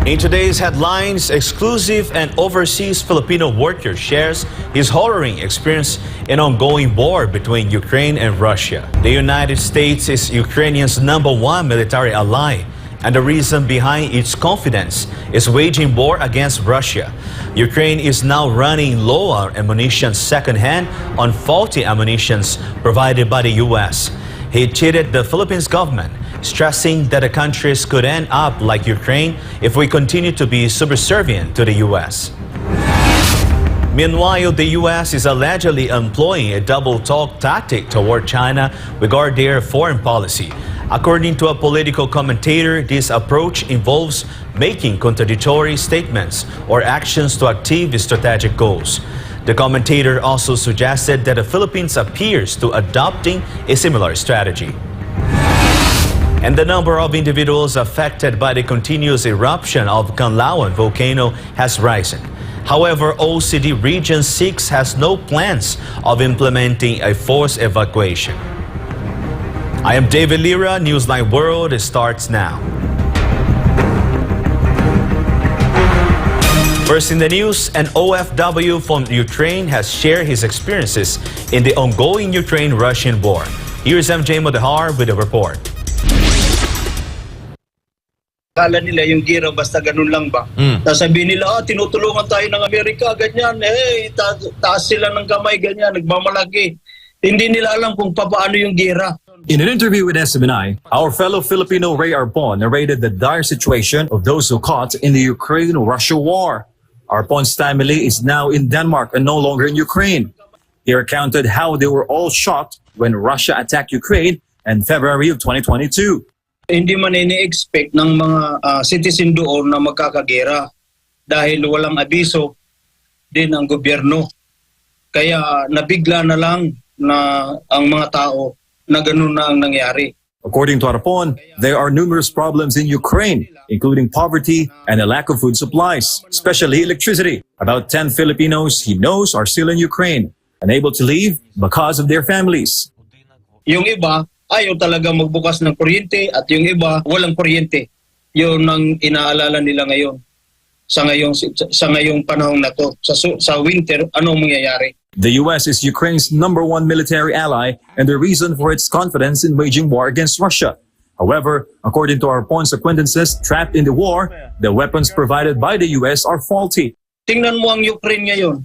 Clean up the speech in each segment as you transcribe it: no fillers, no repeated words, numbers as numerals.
In today's headlines, exclusive and overseas Filipino worker shares his harrowing experience in ongoing war between Ukraine and Russia. The United States is Ukrainian's #1 military ally, and the reason behind its confidence is waging war against Russia. Ukraine is now running low on ammunition secondhand on faulty ammunitions provided by the U.S. He cheated the Philippines government, stressing that the countries could end up like Ukraine if we continue to be subservient to the U.S. Meanwhile, the U.S. is allegedly employing a double-talk tactic toward China regarding their foreign policy. According to a political commentator, this approach involves making contradictory statements or actions to achieve strategic goals. The commentator also suggested that the Philippines appears to adopting a similar strategy. And the number of individuals affected by the continuous eruption of Kanlaon Volcano has risen. However, OECD Region 6 has no plans of implementing a forced evacuation. I am Deivid Lira, Newsline World starts now. First in the news, an OFW from Ukraine has shared his experiences in the ongoing Ukraine-Russian war. Here's MJ Modehar with a report. Akala nila yung gira basta ganun lang ba? Sasabihin nila, tinutulungan tayo ng Amerika, ganyan. Taas sila ng kamay, ganyan, nagmamalaki. Hindi nila alam kung paano yung gira. In an interview with SMNI, our fellow Filipino Ray Arpon narrated the dire situation of those who caught in the Ukraine-Russia war. Arpon's family is now in Denmark and no longer in Ukraine. He recounted how they were all shocked when Russia attacked Ukraine in February of 2022. Hindi man ini-expect ng mga citizen doon na magkakagera dahil walang abiso din ang gobyerno. Kaya nabigla na lang na ang mga tao na ganun na ang nangyari. According to Arpon, there are numerous problems in Ukraine, including poverty and a lack of food supplies, especially electricity. About 10 Filipinos he knows are still in Ukraine, unable to leave because of their families. Yung iba, ayaw talaga magbukas ng kuryente at yung iba walang kuryente. Yun ang inaalala nila ngayon sa ngayong panahon na to. Sa winter, ano mangyayari? The US is Ukraine's #1 military ally and the reason for its confidence in waging war against Russia. However, according to Arpon's acquaintances trapped in the war, the weapons provided by the US are faulty. Tingnan mo ang Ukraine ngayon.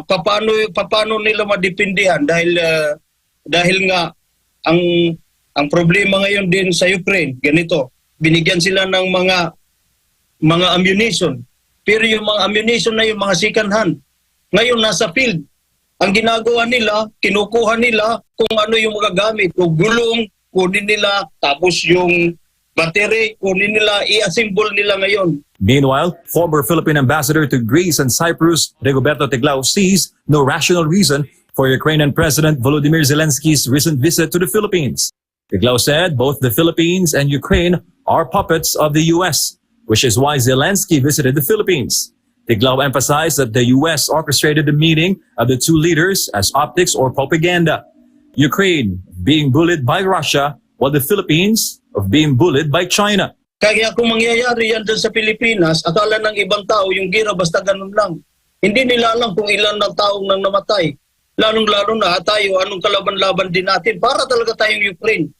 Paano nila madipindihan dahil nga ang problema ngayon din sa Ukraine, ganito, binigyan sila ng mga ammunition. Pero yung mga ammunition na yung mga second hand, ngayon nasa field. Ang ginagawa nila, kinukuha nila kung ano yung magagamit. Kung gulong, kunin nila, tapos yung battery, kunin nila, i-assemble nila ngayon. Meanwhile, former Philippine ambassador to Greece and Cyprus, Rigoberto Tiglao, sees no rational reason for Ukrainian President Volodymyr Zelensky's recent visit to the Philippines. Tiglao said both the Philippines and Ukraine are puppets of the U.S., which is why Zelensky visited the Philippines. Tiglao emphasized that the U.S. orchestrated the meeting of the two leaders as optics or propaganda. Ukraine being bullied by Russia, while the Philippines of being bullied by China. Kaya kung mangyayari yan dyan sa Pilipinas, akala ng ibang tao yung gira basta ganun lang. Hindi nila alam kung ilan ng taong nang namatay. Lalong-lalo na tayo, anong kalaban-laban din natin para talaga tayong Ukraine.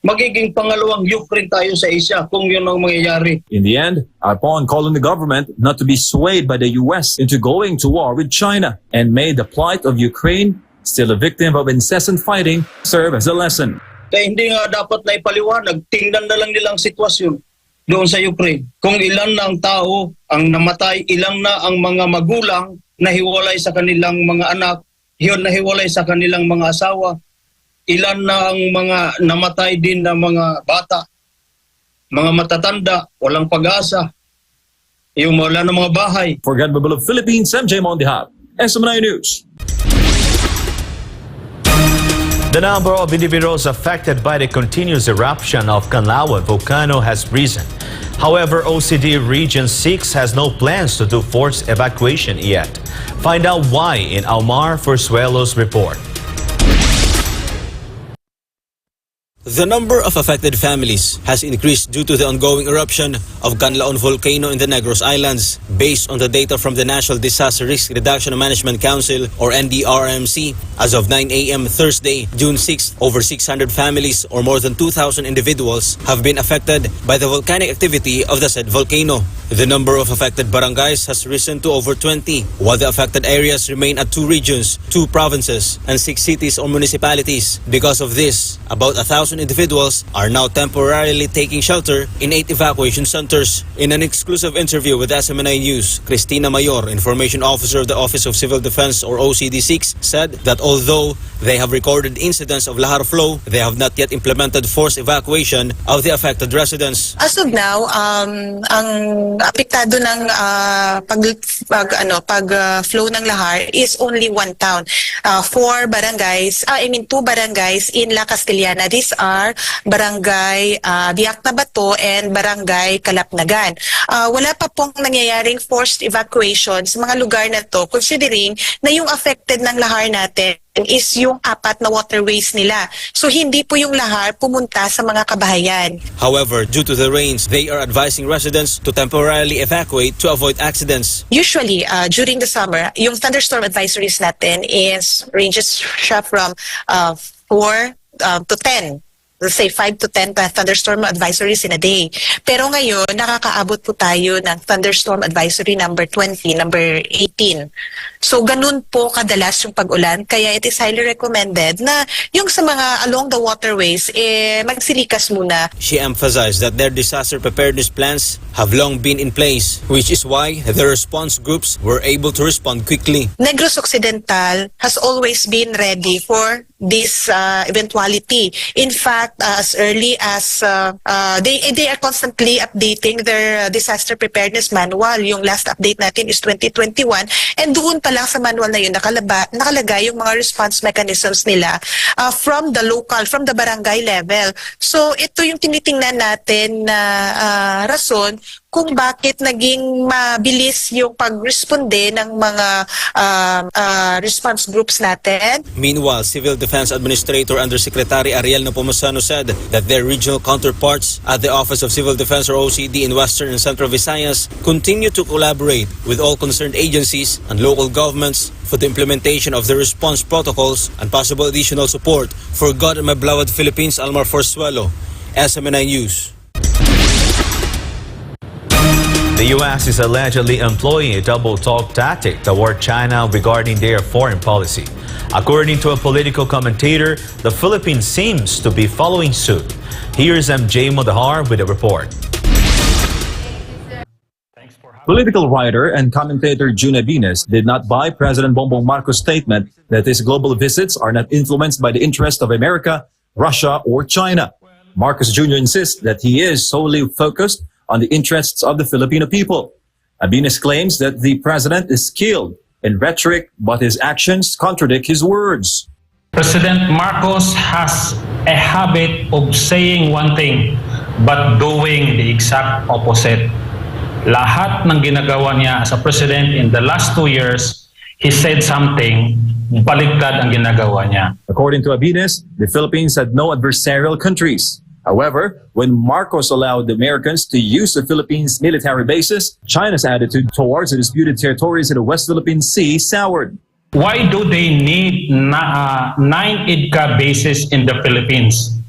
Magiging pangalawang Ukraine tayo sa Asia kung yun ang mangyayari. In the end, Arpon called on the government not to be swayed by the U.S. into going to war with China and made the plight of Ukraine, still a victim of incessant fighting, serve as a lesson. Kaya hindi nga dapat na ipaliwanag, tingnan na lang nilang sitwasyon doon sa Ukraine. Kung ilan na ang tao ang namatay, ilang na ang mga magulang na hiwalay sa kanilang mga anak, nahiwalay sa kanilang mga asawa, ilan na ang mga namatay din na mga bata, mga matatanda, walang pag-asa, yung wala na mga bahay. For Godmobile of Philippines, MJ Mondihab, SMNI News. The number of individuals affected by the continuous eruption of Kanlaon Volcano has risen. However, OECD Region 6 has no plans to do forced evacuation yet. Find out why in Almar Forsuelo's report. The number of affected families has increased due to the ongoing eruption of Kanlaon Volcano in the Negros Islands. Based on the data from the National Disaster Risk Reduction and Management Council or NDRMC, as of 9 a.m. Thursday, June 6, over 600 families or more than 2,000 individuals have been affected by the volcanic activity of the said volcano. The number of affected barangays has risen to over 20, while the affected areas remain at 2 regions, 2 provinces, and 6 cities or municipalities. Because of this, about 1,000 individuals are now temporarily taking shelter in 8 evacuation centers. In an exclusive interview with SMNI News, Cristina Mayor, Information Officer of the Office of Civil Defense or OCD6, said that although they have recorded incidents of lahar flow, they have not yet implemented forced evacuation of the affected residents. As of now, ang apektado ng flow ng lahar is only 1 town. 2 barangays in La Castellana. These are Barangay Biak na Bato and Barangay Kalapnagan. Wala pa pong nangyayaring forced evacuation sa mga lugar na to, considering na yung affected ng lahar natin is yung 4 na waterways nila. So hindi po yung lahar pumunta sa mga kabahayan. However, due to the rains, they are advising residents to temporarily evacuate to avoid accidents. Usually, during the summer, yung thunderstorm advisories natin ranges siya from 4 to 10. Let's say 5 to 10 thunderstorm advisories in a day. Pero ngayon, nakakaabot po tayo ng thunderstorm advisory number 20, number 18. So, ganun po kadalas yung pag-ulan. Kaya it is highly recommended na yung sa mga along the waterways, magsilikas muna. She emphasized that their disaster preparedness plans have long been in place, which is why the response groups were able to respond quickly. Negros Occidental has always been ready for this eventuality. In fact, as early as they are constantly updating their disaster preparedness manual. Yung last update natin is 2021, and doon pa lang sa manual na yun nakalagay yung mga response mechanisms nila from the barangay level. So ito yung tinitingnan natin na rason kung bakit naging mabilis yung pag-responde ng mga response groups natin. Meanwhile, Civil Defense Administrator Undersecretary Ariel Nepomuceno said that their regional counterparts at the Office of Civil Defense or OCD in Western and Central Visayas continue to collaborate with all concerned agencies and local governments for the implementation of the response protocols and possible additional support for God and Mablawad Philippines, Almar Forzuelo, SMNI News. The U.S. is allegedly employing a double-talk tactic toward China regarding their foreign policy. According to a political commentator, the Philippines seems to be following suit. Here's MJ Modahar with a report. Political writer and commentator June Abines did not buy President Bongbong Marcos' statement that his global visits are not influenced by the interest of America, Russia, or China. Marcos Jr. insists that he is solely focused on the interests of the Filipino people. Abines claims that the president is skilled in rhetoric, but his actions contradict his words. President Marcos has a habit of saying one thing, but doing the exact opposite. Lahat ng ginagawa niya as a president in the last 2 years, he said something, baliktad ang ginagawa niya. According to Abines, the Philippines had no adversarial countries. However, when Marcos allowed the Americans to use the Philippines' military bases, China's attitude towards the disputed territories in the West Philippine Sea soured. Why do they need 9 IDCA bases in the Philippines?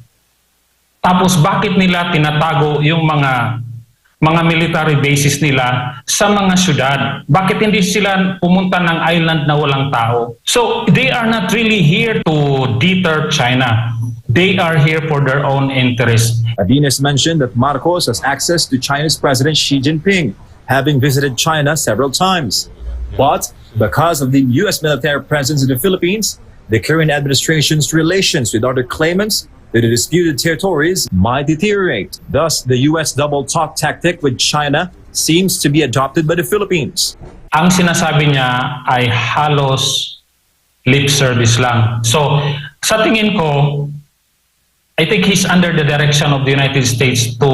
Tapos bakit nila tinatago yung mga military bases nila sa mga syudad? Bakit hindi sila pumunta ng island na walang tao? So they are not really here to deter China. They are here for their own interest. Abines mentioned that Marcos has access to China's President Xi Jinping, having visited China several times. But because of the U.S. military presence in the Philippines, the current administration's relations with other claimants to the disputed territories might deteriorate. Thus, the U.S. double-talk tactic with China seems to be adopted by the Philippines. Ang sinasabi niya ay halos lip service lang. So, sa tingin ko, I think he's under the direction of the United States to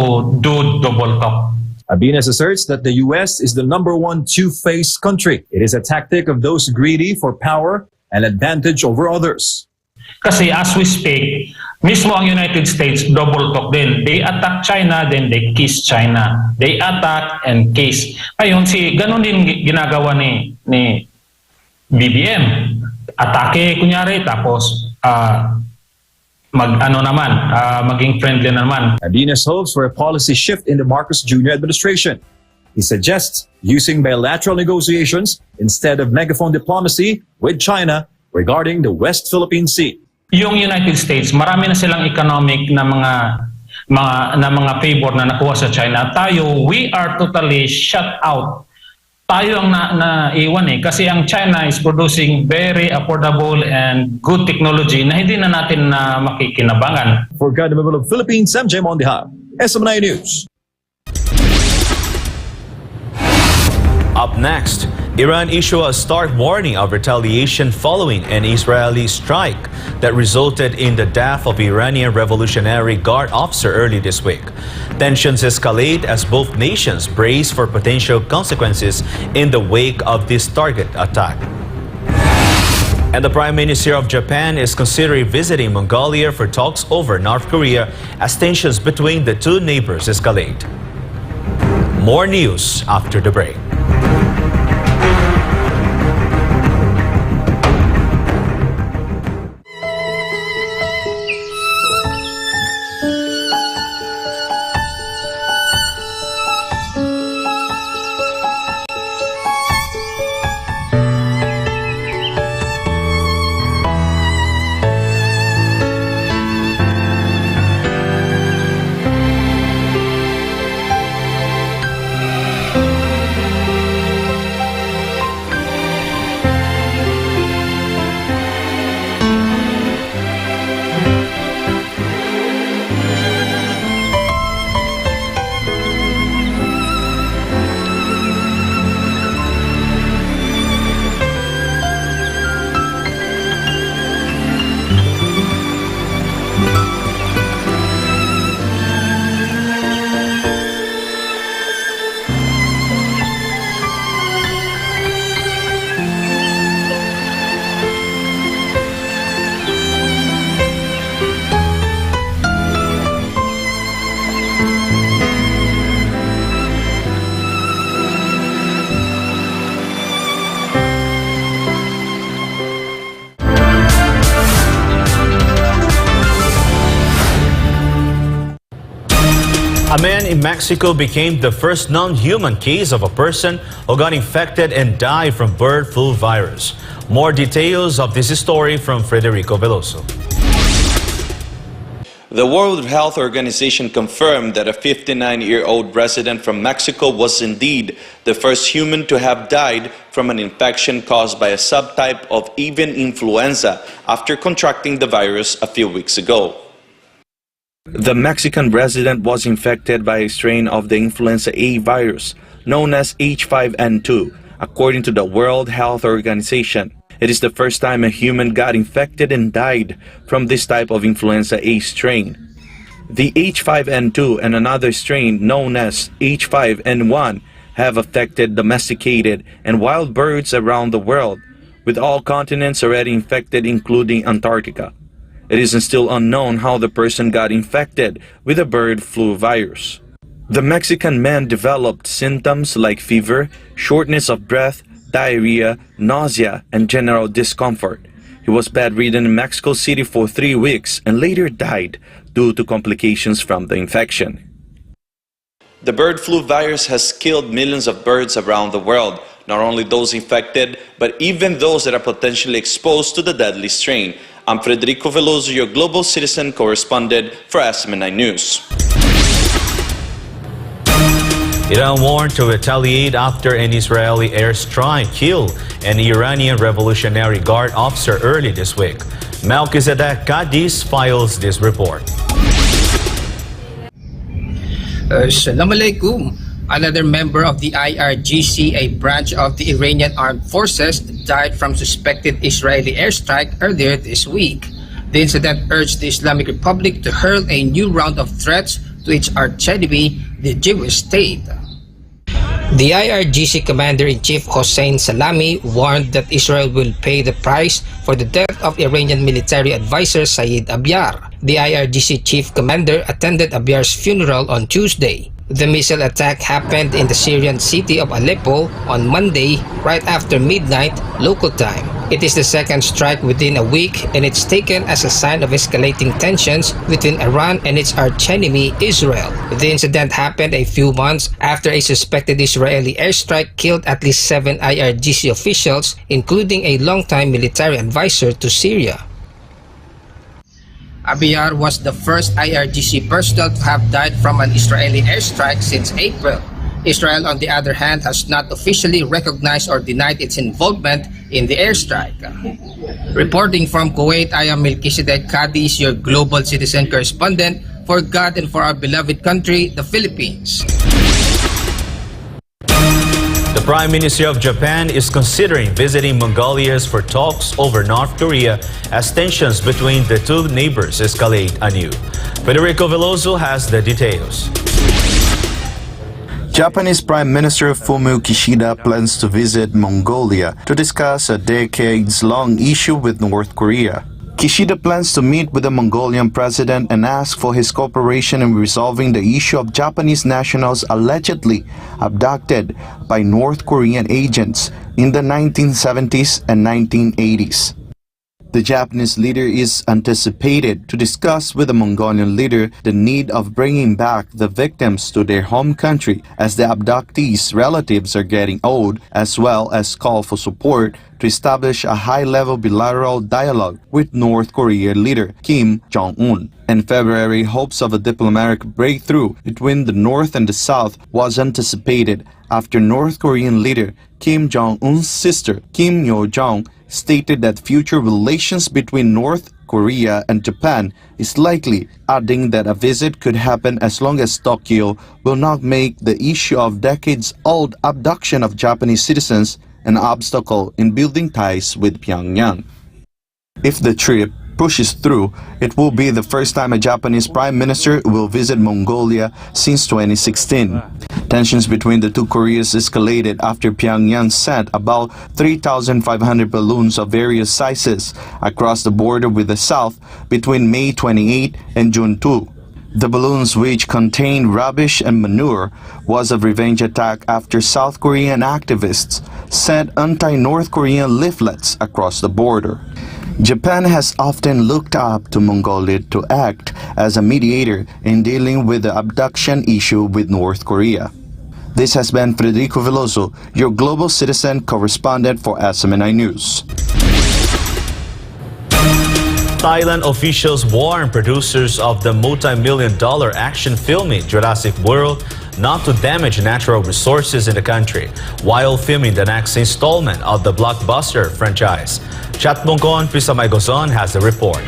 do double talk. Abines asserts that the U.S. is the #1 two-faced country. It is a tactic of those greedy for power and advantage over others. Kasi as we speak, Mismo ang United States, double talk din. They attack China, then they kiss China. They attack and kiss. Ayun, ganun din ginagawa ni BBM. Atake, kunyari, tapos maging friendly naman. Adinas hopes for a policy shift in the Marcos Jr. administration. He suggests using bilateral negotiations instead of megaphone diplomacy with China regarding the West Philippine Sea. Yung United States, marami na silang economic na mga favor na nakuha sa China. Tayo, we are totally shut out. Tayo ang naiwan kasi ang China is producing very affordable and good technology na hindi na natin na makikinabangan. For Government of Philippines, MJ Mondiha, SM9 News. Up next, Iran issued a stark warning of retaliation following an Israeli strike that resulted in the death of Iranian Revolutionary Guard officer early this week. Tensions escalate as both nations brace for potential consequences in the wake of this target attack. And the Prime Minister of Japan is considering visiting Mongolia for talks over North Korea as tensions between the two neighbors escalate. More news after the break. A man in Mexico became the first non-human case of a person who got infected and died from bird flu virus. More details of this story from Federico Veloso. The World Health Organization confirmed that a 59-year-old resident from Mexico was indeed the first human to have died from an infection caused by a subtype of avian influenza after contracting the virus a few weeks ago. The Mexican resident was infected by a strain of the influenza A virus known as H5N2, according to the World Health Organization. It is the first time a human got infected and died from this type of influenza A strain. The H5N2 and another strain known as H5N1 have affected domesticated and wild birds around the world, with all continents already infected including Antarctica. It is still unknown how the person got infected with the bird flu virus. The Mexican man developed symptoms like fever, shortness of breath, diarrhea, nausea, and general discomfort. He was bedridden in Mexico City for 3 weeks and later died due to complications from the infection. The bird flu virus has killed millions of birds around the world, not only those infected, but even those that are potentially exposed to the deadly strain. I'm Federico Veloso, your global citizen correspondent for SM9 News. Iran warned to retaliate after an Israeli airstrike killed an Iranian Revolutionary Guard officer early this week. Melchizedek Cadiz files this report. Assalamu alaikum. Another member of the IRGC, a branch of the Iranian Armed Forces, died from suspected Israeli airstrike earlier this week. The incident urged the Islamic Republic to hurl a new round of threats to its archenemy, the Jewish state. The IRGC Commander-in-Chief Hossein Salami warned that Israel will pay the price for the death of Iranian military advisor Saeed Abyar. The IRGC Chief Commander attended Abyar's funeral on Tuesday. The missile attack happened in the Syrian city of Aleppo on Monday, right after midnight local time. It is the second strike within a week, and it's taken as a sign of escalating tensions between Iran and its archenemy Israel. The incident happened a few months after a suspected Israeli airstrike killed at least 7 IRGC officials, including a longtime military advisor to Syria. Abyar was the first IRGC personnel to have died from an Israeli airstrike since April. Israel, on the other hand, has not officially recognized or denied its involvement in the airstrike. Reporting from Kuwait, I am Melchizedek Cadiz, your global citizen correspondent for God and for our beloved country, the Philippines. The Prime Minister of Japan is considering visiting Mongolia for talks over North Korea as tensions between the two neighbors escalate anew. Federico Veloso has the details. Japanese Prime Minister Fumio Kishida plans to visit Mongolia to discuss a decades-long issue with North Korea. Kishida plans to meet with the Mongolian president and ask for his cooperation in resolving the issue of Japanese nationals allegedly abducted by North Korean agents in the 1970s and 1980s. The Japanese leader is anticipated to discuss with the Mongolian leader the need of bringing back the victims to their home country as the abductees' relatives are getting old, as well as call for support to establish a high-level bilateral dialogue with North Korea leader Kim Jong-un. In February, hopes of a diplomatic breakthrough between the North and the South was anticipated after North Korean leader Kim Jong-un's sister Kim Yo-jong stated that future relations between North Korea and Japan is likely, adding that a visit could happen as long as Tokyo will not make the issue of decades-old abduction of Japanese citizens an obstacle in building ties with Pyongyang. If the trip pushes through, it will be the first time a Japanese prime minister will visit Mongolia since 2016. Tensions between the two Koreas escalated after Pyongyang sent about 3,500 balloons of various sizes across the border with the South between May 28 and June 2. The balloons, which contained rubbish and manure, was a revenge attack after South Korean activists sent anti-North Korean leaflets across the border. Japan has often looked up to Mongolia to act as a mediator in dealing with the abduction issue with North Korea. This has been Federico Veloso, your global citizen correspondent for SMNI News. Thailand officials warn producers of the multi-million-dollar action film Jurassic World not to damage natural resources in the country while filming the next installment of the blockbuster franchise. Chatbongkon Pisamay Gozon has the report.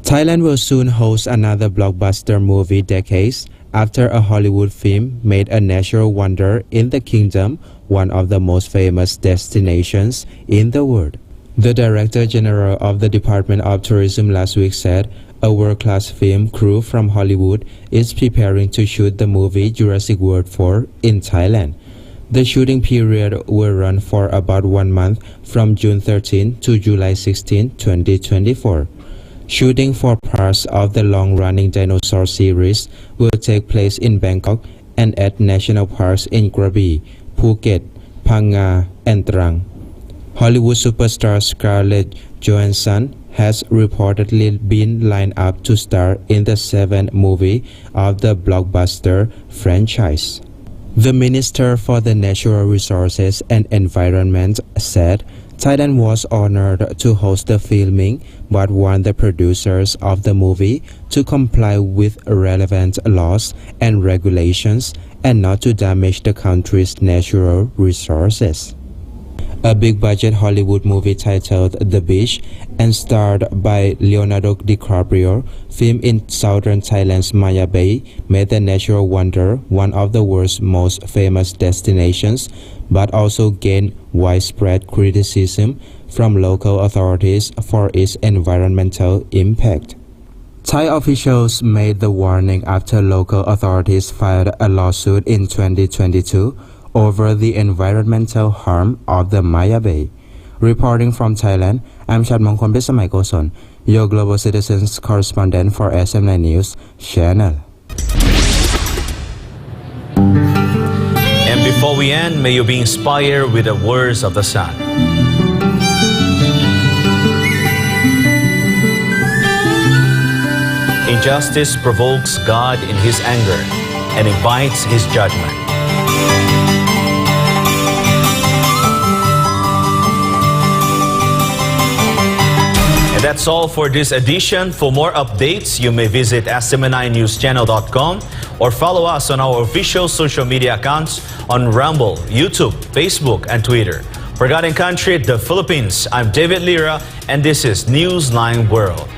Thailand will soon host another blockbuster movie decades after a Hollywood film made a natural wonder in the kingdom, one of the most famous destinations in the world. The Director General of the Department of Tourism last week said a world-class film crew from Hollywood is preparing to shoot the movie Jurassic World 4 in Thailand. The shooting period will run for about 1 month from June 13 to July 16, 2024. Shooting for parts of the long-running dinosaur series will take place in Bangkok and at national parks in Krabi, Phuket, Phang Nga, and Trang. Hollywood superstar Scarlett Johansson has reportedly been lined up to star in the 7th movie of the blockbuster franchise. The Minister for the Natural Resources and Environment said Thailand was honored to host the filming but warned the producers of the movie to comply with relevant laws and regulations and not to damage the country's natural resources. A big-budget Hollywood movie titled The Beach and starred by Leonardo DiCaprio, filmed in southern Thailand's Maya Bay, made the natural wonder one of the world's most famous destinations, but also gained widespread criticism from local authorities for its environmental impact. Thai officials made the warning after local authorities filed a lawsuit in 2022 over the environmental harm of the Maya Bay. Reporting from Thailand, I'm Chadmongkon Bisamaikoson, your Global Citizens correspondent for SM9 News Channel. And before we end, may you be inspired with the words of the sun. Injustice provokes God in his anger and invites his judgment. And that's all for this edition. For more updates, you may visit SM9newschannel.com or follow us on our official social media accounts on Rumble, YouTube, Facebook, and Twitter. For God and Country, the Philippines, I'm Deivid Lira, and this is Newsline World.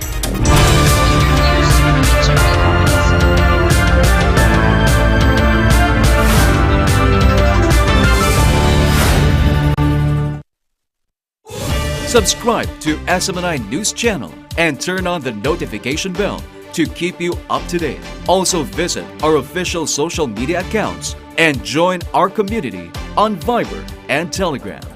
Subscribe to SM9 News Channel and turn on the notification bell to keep you up to date. Also visit our official social media accounts and join our community on Viber and Telegram.